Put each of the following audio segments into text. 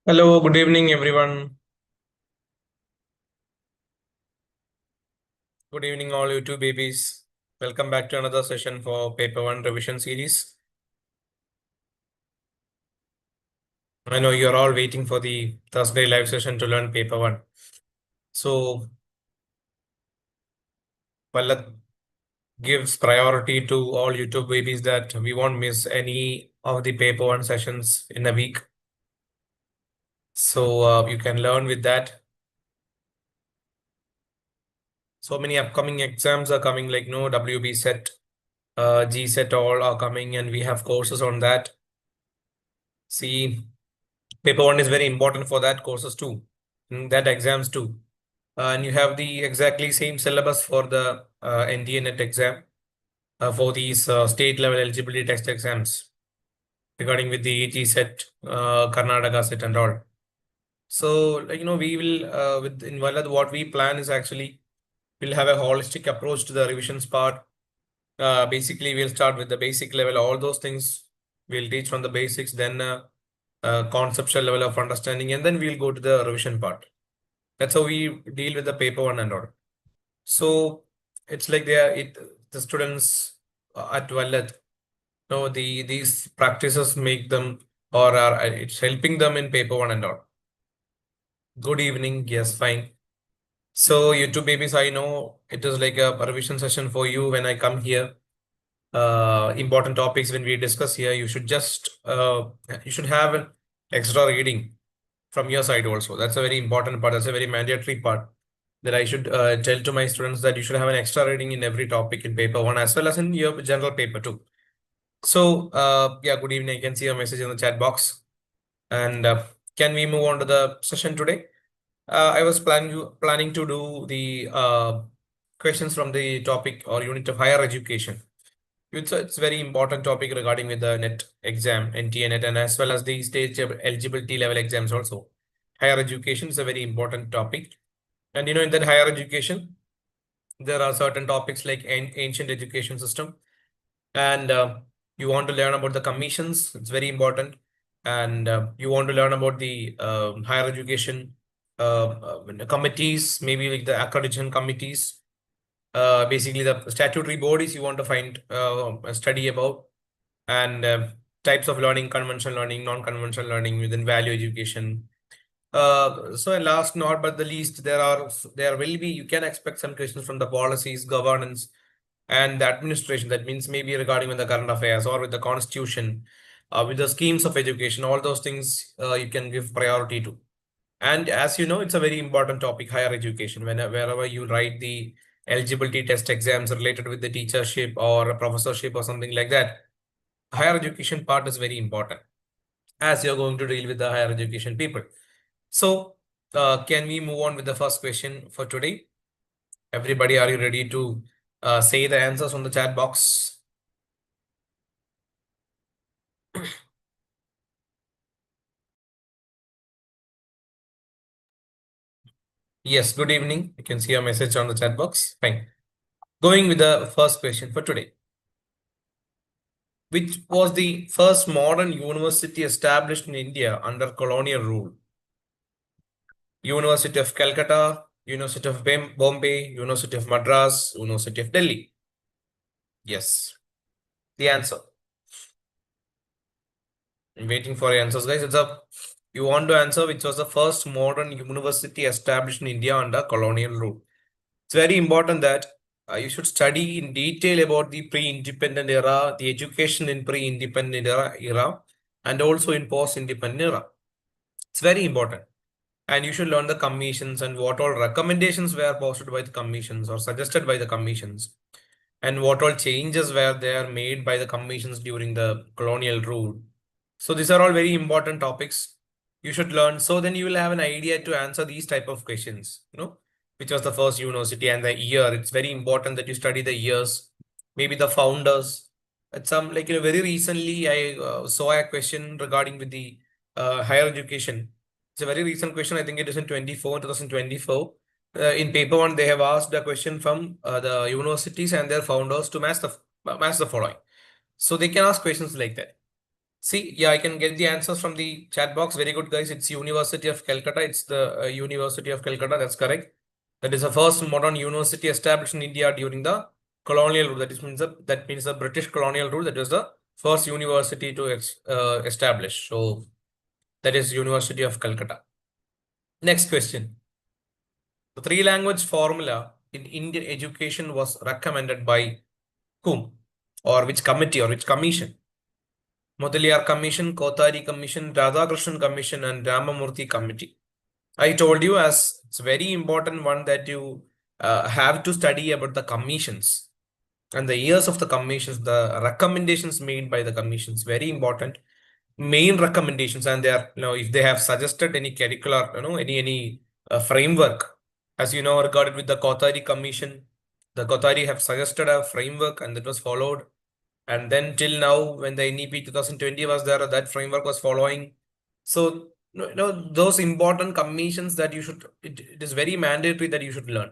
Hello, good evening, everyone. Good evening, all YouTube babies. Welcome back to another session for Paper 1 revision series. I know you're all waiting for the Thursday live session to learn Paper 1. So, Vallath gives priority to all YouTube babies that we won't miss any of the Paper 1 sessions in a week. So, you can learn with that. So many upcoming exams are coming, like WB set, G set, all are coming, and we have courses on that. See, Paper 1 is very important for that courses too, that exams too. And you have the exactly same syllabus for the NDA NET exam for these state level eligibility test exams regarding with the AG set, Karnataka set and all. So, we will, with in Vallath, what we plan is actually, we'll have a holistic approach to the revisions part. Basically, we'll start with the basic level, all those things we'll teach from the basics, then conceptual level of understanding, and then we'll go to the revision part. That's how we deal with the paper 1 and all. So it's like the students at Vallath, these practices make them, or are it's helping them in paper 1 and all. Good evening. Yes, fine. So YouTube babies, I know it is like a revision session for you when I come here. Important topics when we discuss here, you should have an extra reading from your side also. That's a very important part. That's a very mandatory part that I should tell to my students, that you should have an extra reading in every topic in paper 1 as well as in your general paper 2. So yeah, good evening. I can see your message in the chat box. And can we move on to the session today? I was planning to do the questions from the topic or unit of higher education. It's a very important topic regarding with the NET exam, NTA NET, and as well as the state eligibility level exams also. Higher education is a very important topic. And in that higher education, there are certain topics like ancient education system. And you want to learn about the commissions, it's very important. And you want to learn about the higher education committees, maybe like the accreditation committees. Basically the statutory bodies you want to find study about, and types of learning, conventional learning, non-conventional learning within value education. So last not but the least, there will be, you can expect some questions from the policies, governance, and the administration. That means maybe regarding with the current affairs or with the constitution, with the schemes of education, all those things you can give priority to. And as you know, it's a very important topic, higher education. Wherever you write the eligibility test exams related with the teachership or a professorship or something like that, higher education part is very important, as you're going to deal with the higher education people. So can we move on with the first question for today? Everybody, are you ready to say the answers on the chat box? Yes, good evening. You can see a message on the chat box. Fine. Going with the first question for today. Which was the first modern university established in India under colonial rule? University of Calcutta, University of Bombay, University of Madras, University of Delhi. Yes, the answer. I'm waiting for your answers, guys. You want to answer which was the first modern university established in India under colonial rule. It's very important that you should study in detail about the pre-independent era, the education in pre-independent era, and also in post-independent era. It's very important. And you should learn the commissions and what all recommendations were posted by the commissions or suggested by the commissions, and what all changes were there made by the commissions during the colonial rule. So these are all very important topics you should learn. So then you will have an idea to answer these type of questions, which was the first university and the year. It's very important that you study the years, maybe the founders. At some, like, very recently I saw a question regarding with the higher education. It's a very recent question. I think it is in 2024. In paper 1, they have asked a question from the universities and their founders to match the following. So they can ask questions like that. See, yeah, I can get the answers from the chat box. Very good, guys. It's University of Calcutta. It's the University of Calcutta. That's correct. That is the first modern university established in India during the colonial rule. That means the British colonial rule. That was the first university to establish. So that is University of Calcutta. Next question. The three-language formula in Indian education was recommended by whom? Or which committee or which commission? Mudaliar Commission, Kothari Commission, Radhakrishnan Commission, and Ramamurthy Committee. I told you as it's a very important one that you have to study about the commissions and the years of the commissions, the recommendations made by the commissions. Very important. Main recommendations, and they are, if they have suggested any curricular, any framework, as you know, regarded with the Kothari Commission, the Kothari have suggested a framework and that was followed. And then till now, when the NEP 2020 was there, that framework was following. So, those important commissions that you should, it is very mandatory that you should learn.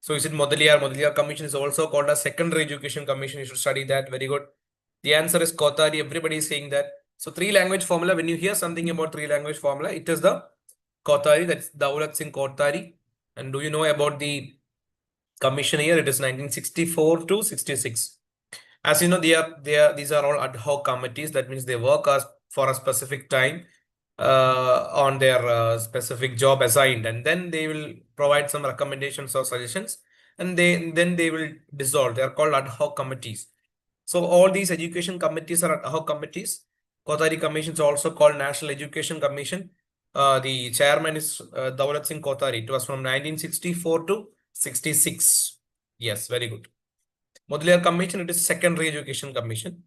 So is it Mudaliar? Mudaliar Commission is also called a secondary education commission. You should study that. Very good. The answer is Kothari. Everybody is saying that. So three-language formula, when you hear something about three-language formula, it is the Kothari, that's Vallath Singh Kothari. And do you know about the commission here? It is 1964 to 66. As you know, these are all ad hoc committees. That means they work as for a specific time on their specific job assigned, and then they will provide some recommendations or suggestions, and then they will dissolve. They are called ad hoc committees. So all these education committees are ad hoc committees. Kothari Commission is also called National Education Commission. The chairman is Vallath Singh Kothari. It was from 1964 to 66. Yes, very good. Mudaliar Commission, it is Secondary Education Commission.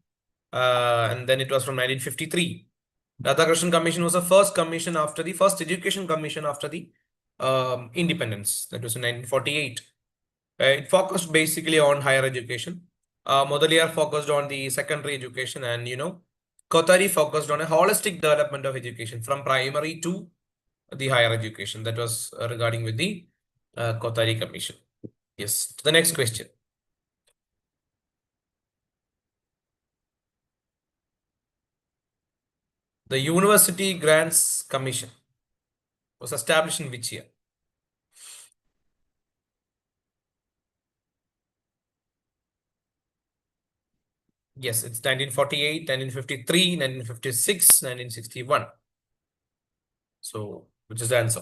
And then it was from 1953. Radhakrishnan Commission was the first commission after the first education commission after the independence. That was in 1948. It focused basically on higher education. Mudaliar focused on the secondary education, and Kothari focused on a holistic development of education from primary to the higher education. That was regarding with the Kothari Commission. Yes. The next question. The University Grants Commission was established in which year? Yes, it's 1948, 1953, 1956, 1961. So, which is the answer?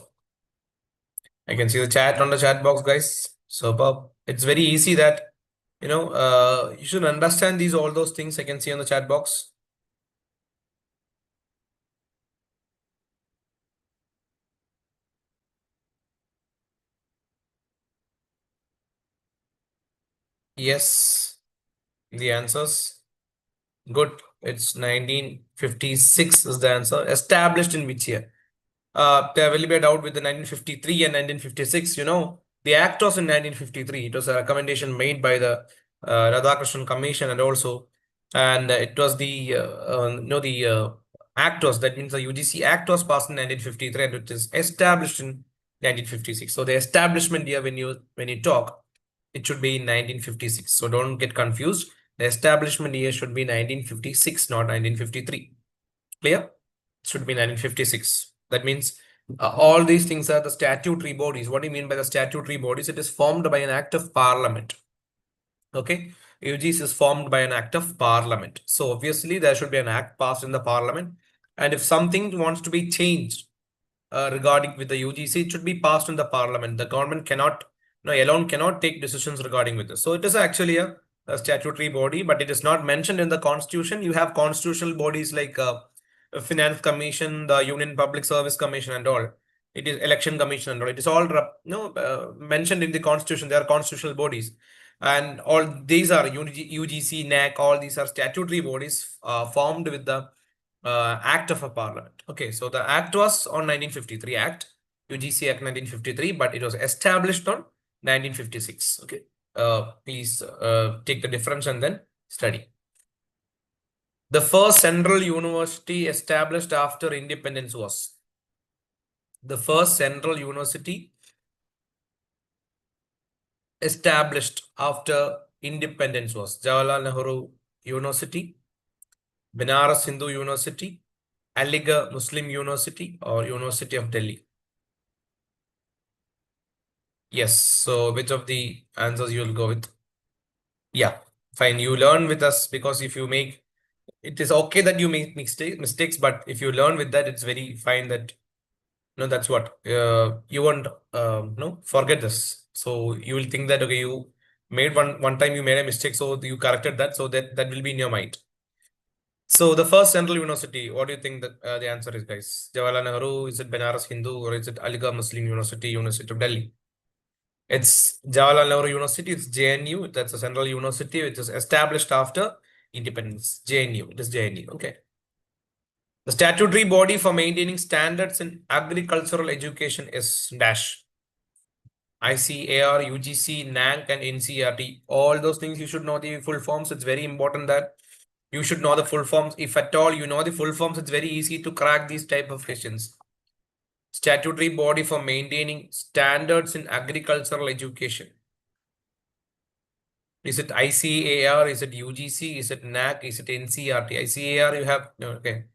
I can see the chat on the chat box, guys. Superb. It's very easy that, you should understand all those things I can see on the chat box. Yes, the answers. Good. It's 1956 is the answer. Established in which year? There will be a doubt with the 1953 and 1956. The act was in 1953. It was a recommendation made by the Radhakrishnan Commission, and it was the act was, that means the UGC Act was passed in 1953 and it is established in 1956. So the establishment year, when you talk, it should be in 1956. So don't get confused. The establishment year should be 1956, not 1953. Clear? It should be 1956. That means all these things are the statutory bodies. What do you mean by the statutory bodies? It is formed by an act of parliament. Okay. UGC is formed by an act of parliament. So obviously there should be an act passed in the parliament. And if something wants to be changed regarding with the UGC, it should be passed in the parliament. The government cannot, alone cannot take decisions regarding with this. So it is actually a statutory body, but it is not mentioned in the constitution. You have constitutional bodies like Finance Commission, the Union Public Service Commission, and all. It is Election Commission and all. It is all mentioned in the constitution. They are constitutional bodies, and all these are UGC, NAC. All these are statutory bodies formed with the act of a parliament. Okay, so the act was on 1953 Act, UGC Act 1953, but it was established on 1956. Okay, please take the difference and then study. The first central university established after independence was? The first central university established after independence was Jawaharlal Nehru University, Banaras Hindu University, Aligarh Muslim University, or University of Delhi? Yes. So which of the answers you will go with? Yeah, fine. You learn with us because if you make it is okay that you make mistakes, but if you learn with that, it's very fine that that's what you won't no forget this. So you will think that okay, you made one time you made a mistake, so you corrected that, so that will be in your mind. So the first central university, what do you think that the answer is, guys? Jawaharlal Nehru, is it Banaras Hindu, or is it Aligarh Muslim University, University of Delhi? It's Jawaharlal Nehru University. It's JNU. That's a central university which is established after independence. JNU. It is JNU. Okay. The statutory body for maintaining standards in agricultural education is dash. ICAR, UGC, NANC, and NCRT. All those things you should know the full forms. It's very important that you should know the full forms. If at all you know the full forms, it's very easy to crack these type of questions. Statutory body for maintaining standards in agricultural education. Is it ICAR? Is it UGC? Is it NAC? Is it NCRT? ICAR you have, no, okay.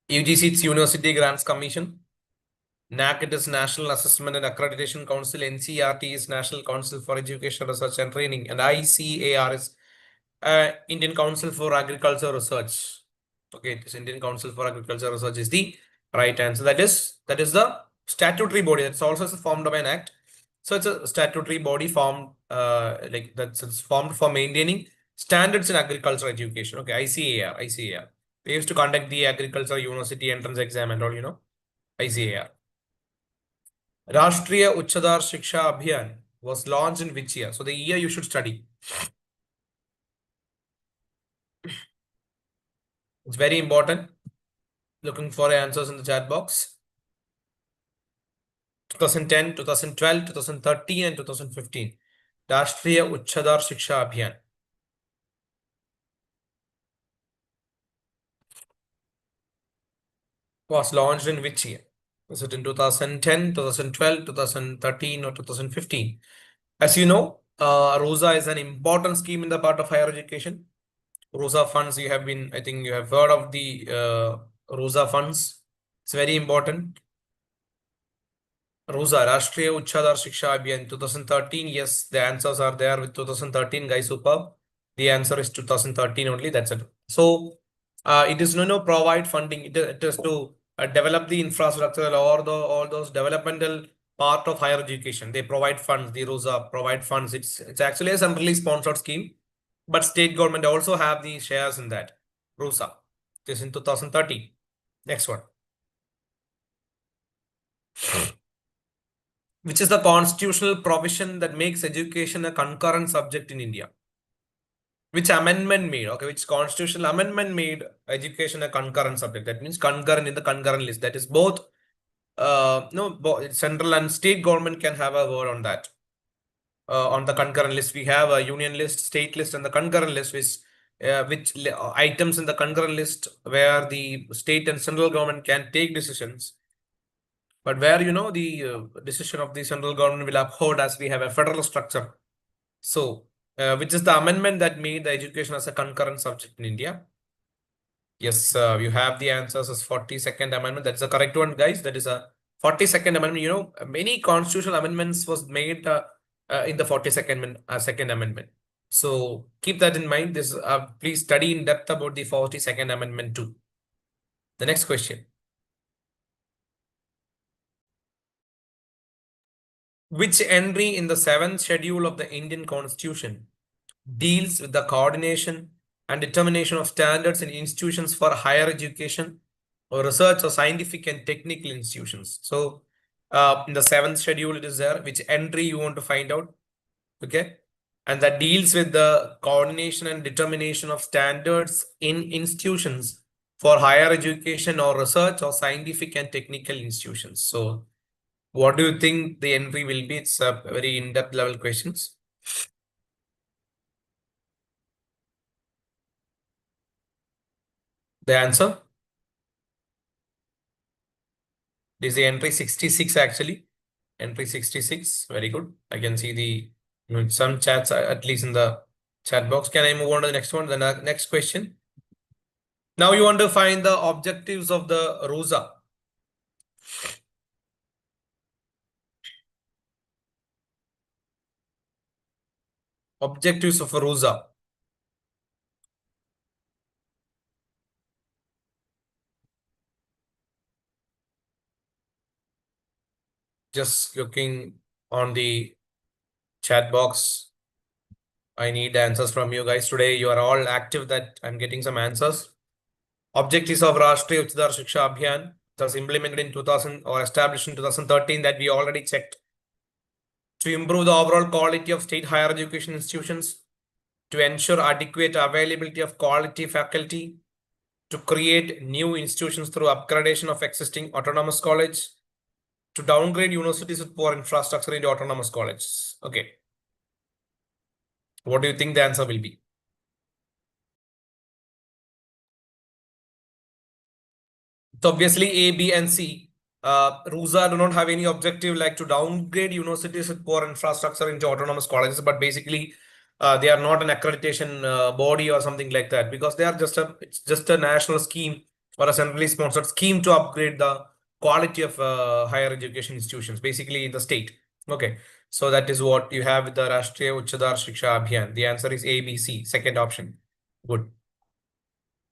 UGC, it's University Grants Commission. NAC, it is National Assessment and Accreditation Council. NCRT is National Council for Education, Research and Training. And ICAR is Indian Council for Agriculture Research. Okay, this Indian Council for Agriculture Research is the right answer. That is the statutory body. That's also formed by an act. So it's a statutory body formed it's formed for maintaining standards in agriculture education. Okay, ICAR, ICAR. They used to conduct the agriculture university entrance exam and all, ICAR. Rashtriya Uchchadar Shiksha Abhiyan was launched in which year? So the year you should study. It's very important. Looking for answers in the chat box. 2010, 2012, 2013, and 2015. Rashtriya Uchchadar Shiksha Abhiyan was launched in which year? Was it in 2010, 2012, 2013, or 2015? As you know, ROSA is an important scheme in the part of higher education. ROSA funds, I think you have heard of the ROSA funds. It's very important. ROSA, Rashtriya Uchchadar Shiksha Abhiyan, 2013. Yes, the answers are there with 2013, guys. Superb. The answer is 2013 only. That's it. So it is no provide funding. It is to develop the infrastructure or all those developmental part of higher education. They provide funds. The ROSA provide funds. It's actually a centrally sponsored scheme, but state government also have the shares in that. ROSA. This in 2013. Next one. Which is the constitutional provision that makes education a concurrent subject in India? Which amendment made? Okay, which constitutional amendment made education a concurrent subject? That means concurrent in the concurrent list. That is both, both central and state government can have a word on that. On the concurrent list, we have a union list, state list, and the concurrent list, which items in the concurrent list where the state and central government can take decisions. But where the decision of the central government will uphold as we have a federal structure. So, which is the amendment that made the education as a concurrent subject in India? Yes, you have the answers as 42nd Amendment. That's the correct one, guys. That is a 42nd Amendment. Many constitutional amendments was made in the 42nd Second Amendment. So keep that in mind. This please study in depth about the 42nd Amendment too. The next question. Which entry in the 7th schedule of the Indian Constitution deals with the coordination and determination of standards in institutions for higher education or research or scientific and technical institutions? So in the 7th schedule, it is there. Which entry you want to find out? Okay. And that deals with the coordination and determination of standards in institutions for higher education or research or scientific and technical institutions. So what do you think the entry will be? It's a very in-depth level questions. The answer is the entry 66 actually. Entry 66. Very good. I can see the Some chats at least in the chat box. Can I move on to the next one? The next question. Now you want to find the objectives of the RUSA. Objectives of a RUSA. Just looking on the chat box. I need answers from you guys today. You are all active that I'm getting some answers. Objectives of Rashtriya Uच्चतर Shiksha Abhiyan was implemented in 2000 or established in 2013 that we already checked. To improve the overall quality of state higher education institutions, to ensure adequate availability of quality faculty, to create new institutions through upgradation of existing autonomous college, to downgrade universities with poor infrastructure into autonomous colleges. Okay. What do you think the answer will be? So obviously A, B, and C. RUSA do not have any objective like to downgrade universities with poor infrastructure into autonomous colleges, but basically they are not an accreditation body or something like that, because they are it's just a national scheme or a centrally sponsored scheme to upgrade the quality of higher education institutions, basically in the state. Okay, so that is what you have with the Rashtriya Uच्चतर Shiksha Abhiyan. The answer is A, B, C, second option. Good.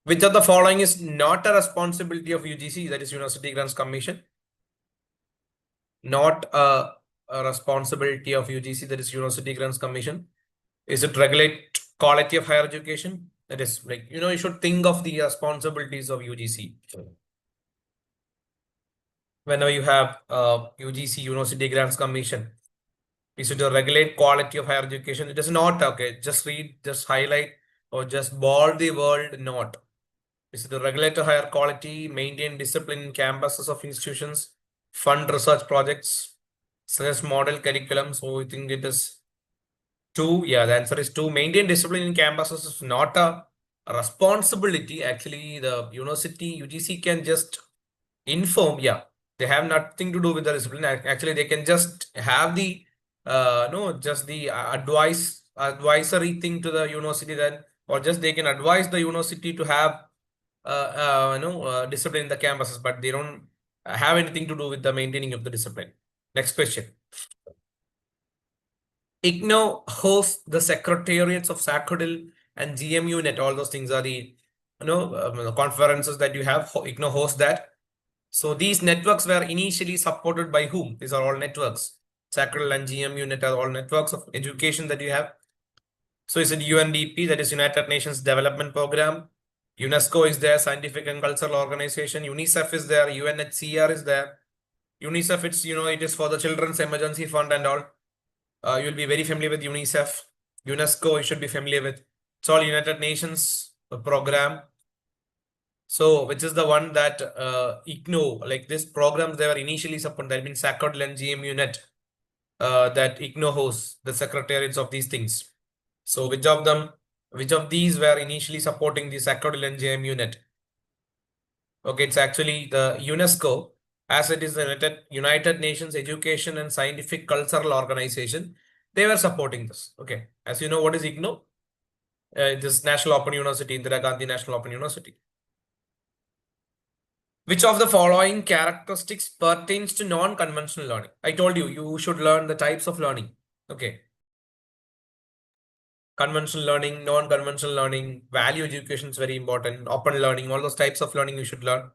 Which of the following is not a responsibility of UGC, that is University Grants Commission? Not a responsibility of UGC, that is University Grants Commission. Is it regulate quality of higher education? That is like, you should think of the responsibilities of UGC. Whenever you have UGC, University Grants Commission, is it to regulate quality of higher education? It is not, okay. Just read, just highlight, or just bold the word not. Is to regulate a higher quality, maintain discipline in campuses of institutions, fund research projects, suggest model curriculum. So I think it is 2. Yeah, the answer is 2. Maintain discipline in campuses is not a responsibility. Actually, the university UGC can just inform. Yeah, they have nothing to do with the discipline. Actually, they can just have the no, just the advisory thing to the university, then, or just they can advise the university to have discipline in the campuses, but they don't have anything to do with the maintaining of the discipline. Next question. IGNOU hosts the secretariats of SACODIL and GMU Net. All those things are the conferences that you have. IGNOU hosts that. So these networks were initially supported by whom? These are all networks. SACODIL and GMU Net are all networks of education that you have. So is it UNDP, that is United Nations Development Program? UNESCO is there, Scientific and Cultural Organization. UNICEF is there, UNHCR is there. UNICEF, it is for the Children's Emergency Fund and all. You'll be very familiar with UNICEF. UNESCO, you should be familiar with. It's all United Nations program. So, which is the one that IGNOU, like this programs, they were initially supported, that means SACODL and GMU Net, that IGNOU hosts the secretariats of these things. So, which of these were initially supporting the SACODL and GMU Net? Okay, it's actually the UNESCO, as it is the United Nations Education and Scientific Cultural Organization. They were supporting this. Okay, as you know, what is IGNOU? This National Open University, Indira Gandhi National Open University. Which of the following characteristics pertains to non-conventional learning? I told you, you should learn the types of learning. Okay. Conventional learning, non-conventional learning, value education is very important, open learning, all those types of learning you should learn.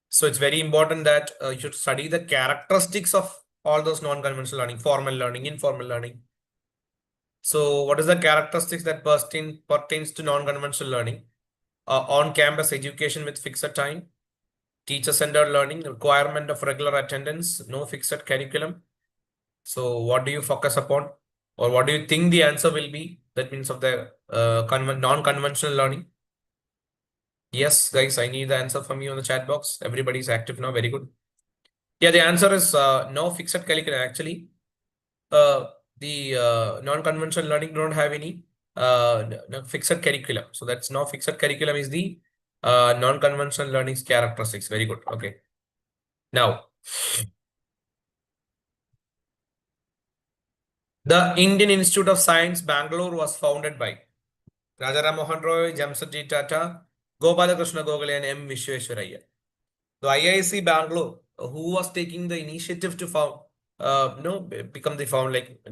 So it's very important that you should study the characteristics of all those non-conventional learning, formal learning, informal learning. So what is the characteristics that pertains to non-conventional learning? On-campus education with fixed time, teacher-centered learning, requirement of regular attendance, no fixed curriculum. So what do you focus upon? Or what do you think the answer will be? That means of the non-conventional learning. Yes, guys, I need the answer from you on the chat box. Everybody's active now. Very good. Yeah, the answer is no fixed curriculum. Actually, the non-conventional learning don't have any no fixed curriculum. So that's no fixed curriculum is the non-conventional learning's characteristics. Very good. Okay. Now, The Indian Institute of Science, Bangalore, was founded by Rajaram Mohan Roy, Jamshedji Tata, Gopalakrishna Gokhale, and M. Vishweswaraya. The IISc Bangalore, who was taking the initiative to found, become the found like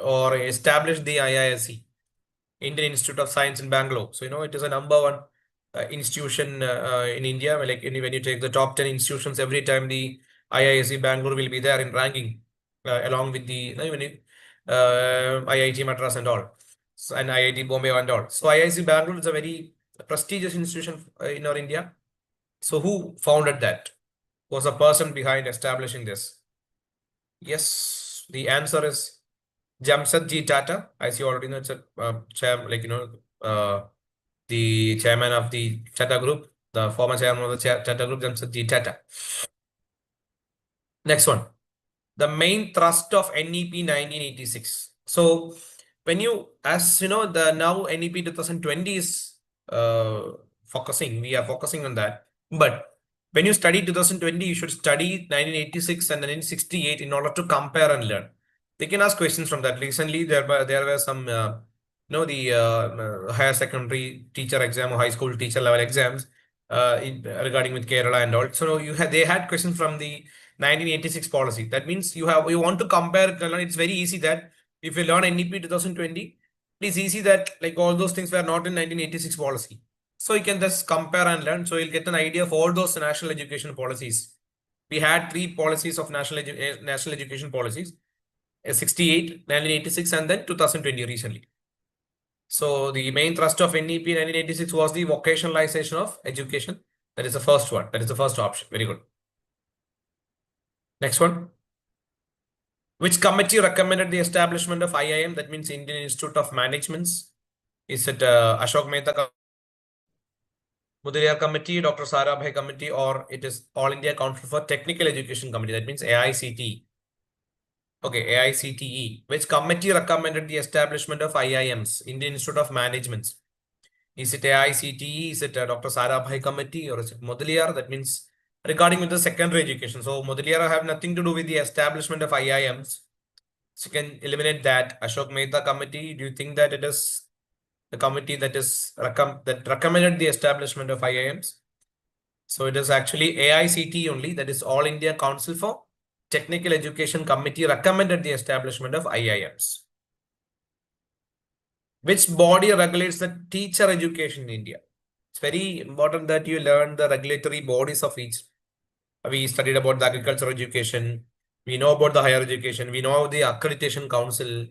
or establish the IISc, Indian Institute of Science in Bangalore. So it is a number one institution in India. Like when you take the top 10 institutions, every time the IISc Bangalore will be there in ranking, along with the IIT Madras and all, and IIT Bombay and all. So IISc Bangalore is a very prestigious institution in our India. So who founded that? Was a person behind establishing this? Yes, the answer is Jamshedji Tata. As you already know, it's a the chairman of the Tata Group, the former chairman of the Tata Group, Jamshedji Tata. Next one, the main thrust of NEP 1986. So when you, as you know, the now NEP 2020 is we are focusing on that. But when you study 2020, you should study 1986 and 1968 in order to compare and learn. They can ask questions from that. Recently, there were some, higher secondary teacher exam or high school teacher level exams regarding with Kerala and all. So they had questions from the 1986 policy. That means you want to compare. It's very easy that if you learn NEP 2020, it's easy that like all those things were not in 1986 policy. So you can just compare and learn. So you'll get an idea of all those national education policies. We had three policies of national education policies: 68, 1986, and then 2020 recently. So the main thrust of NEP 1986 was the vocationalization of education. That is the first one. That is the first option. Very good. Next one. Which committee recommended the establishment of IIM? That means Indian Institute of Management. Is it Ashok Mehta Mudaliar Committee, Dr. Sarabhai Committee, or it is All India Council for Technical Education Committee? That means AICTE. Okay, AICTE. Which committee recommended the establishment of IIMs, Indian Institute of Management? Is it AICTE? Is it Dr. Sarabhai Committee, or is it Mudaliar? That means regarding with the secondary education. So Mudaliar have nothing to do with the establishment of IIMs. So you can eliminate that. Ashok Mehta Committee. Do you think that it is the committee that is that recommended the establishment of IIMs? So it is actually AICTE only. That is All India Council for Technical Education Committee recommended the establishment of IIMs. Which body regulates the teacher education in India? It's very important that you learn the regulatory bodies of each. We studied about the agricultural education. We know about the higher education. We know the accreditation council.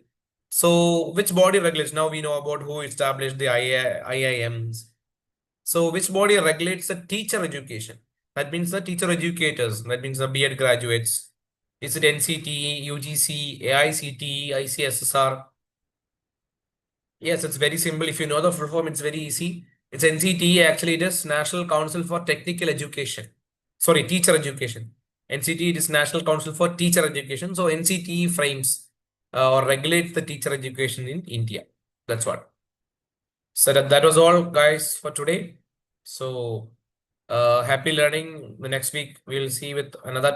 So which body regulates? Now we know about who established the IIMs. So which body regulates the teacher education? That means the teacher educators. That means the B.Ed graduates. Is it NCTE, UGC, AICTE, ICSSR? Yes, it's very simple. If you know the full form, it's very easy. It's NCTE. Actually, it is National Council for Technical Education. Sorry, Teacher Education. NCTE is National Council for Teacher Education. So NCTE frames or regulates the teacher education in India. That's what. So that was all, guys, for today. So happy learning. The next week we'll see with another topic.